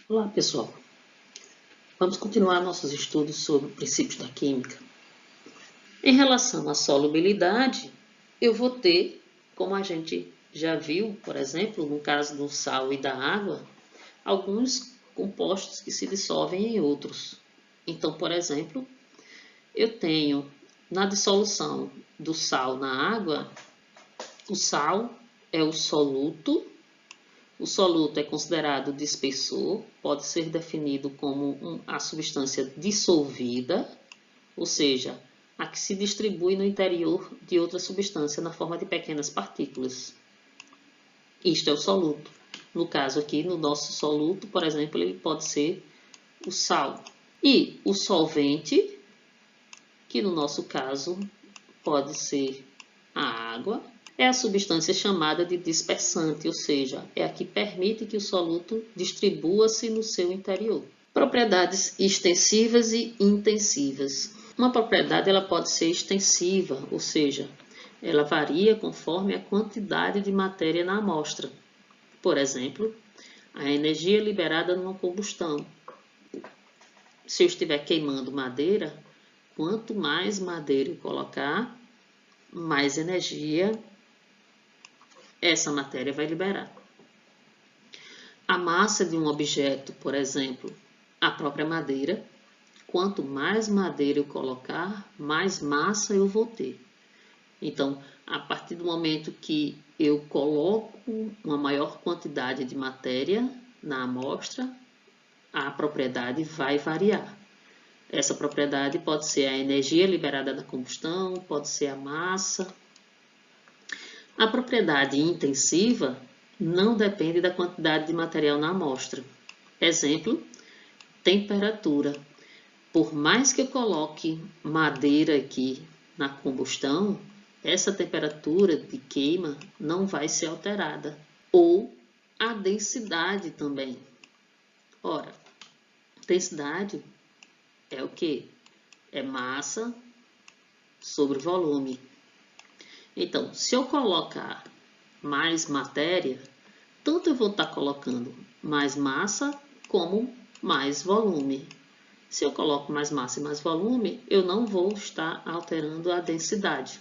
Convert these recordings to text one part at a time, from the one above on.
Olá, pessoal. Vamos continuar nossos estudos sobre princípios da química. Em relação à solubilidade, eu vou ter, como a gente já viu, por exemplo, no caso do sal e da água, alguns compostos que se dissolvem em outros. Então, por exemplo, eu tenho na dissolução do sal na água, o sal é o soluto. O soluto é considerado dispersor, pode ser definido como a substância dissolvida, ou seja, a que se distribui no interior de outra substância na forma de pequenas partículas. Isto é o soluto. No caso aqui, no nosso soluto, por exemplo, ele pode ser o sal. E o solvente, que no nosso caso pode ser a água, é a substância chamada de dispersante, ou seja, é a que permite que o soluto distribua-se no seu interior. Propriedades extensivas e intensivas. Uma propriedade ela pode ser extensiva, ou seja, ela varia conforme a quantidade de matéria na amostra. Por exemplo, a energia liberada numa combustão. Se eu estiver queimando madeira, quanto mais madeira eu colocar, mais energia essa matéria vai liberar. A massa de um objeto, por exemplo, a própria madeira, quanto mais madeira eu colocar, mais massa eu vou ter. Então, a partir do momento que eu coloco uma maior quantidade de matéria na amostra, a propriedade vai variar. Essa propriedade pode ser a energia liberada da combustão, pode ser a massa. A propriedade intensiva não depende da quantidade de material na amostra. Exemplo, temperatura. Por mais que eu coloque madeira aqui na combustão, essa temperatura de queima não vai ser alterada. Ou a densidade também. Ora, densidade é o quê? É massa sobre volume. Então, se eu colocar mais matéria, tanto eu vou estar colocando mais massa como mais volume. Se eu coloco mais massa e mais volume, eu não vou estar alterando a densidade.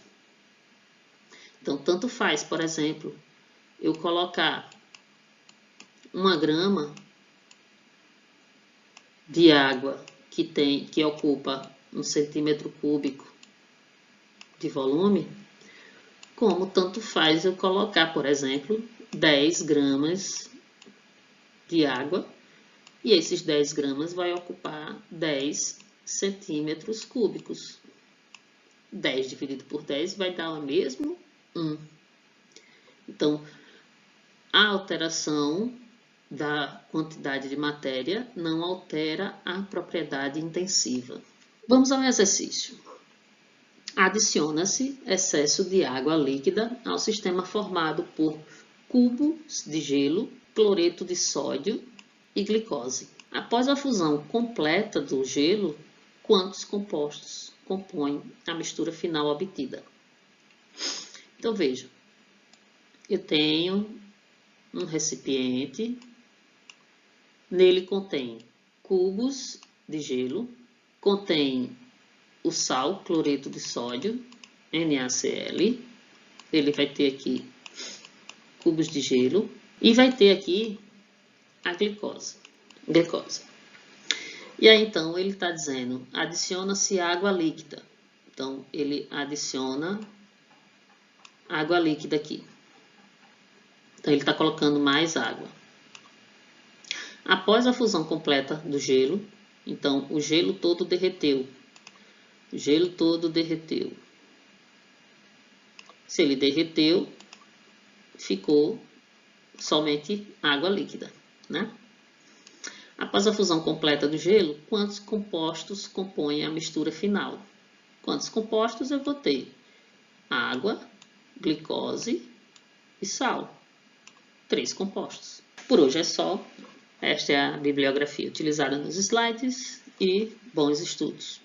Então, tanto faz, por exemplo, eu colocar 1 grama de água que ocupa 1 centímetro cúbico de volume, como tanto faz eu colocar, por exemplo, 10 gramas de água, e esses 10 gramas vai ocupar 10 centímetros cúbicos. 10 dividido por 10 vai dar o mesmo 1. Então, a alteração da quantidade de matéria não altera a propriedade intensiva. Vamos ao exercício. Adiciona-se excesso de água líquida ao sistema formado por cubos de gelo, cloreto de sódio e glicose. Após a fusão completa do gelo, quantos compostos compõem a mistura final obtida? Então veja, eu tenho um recipiente, nele contém cubos de gelo, contém o sal, cloreto de sódio, NaCl, ele vai ter aqui cubos de gelo e vai ter aqui a glicose. E aí então ele está dizendo, adiciona-se água líquida. Então ele adiciona água líquida aqui. Então ele está colocando mais água. Após a fusão completa do gelo, então o gelo todo derreteu. O gelo todo derreteu. Se ele derreteu, ficou somente água líquida, né? Após a fusão completa do gelo, quantos compostos compõem a mistura final? Quantos compostos eu vou ter? Água, glicose e sal. 3 compostos. Por hoje é só. Esta é a bibliografia utilizada nos slides e bons estudos.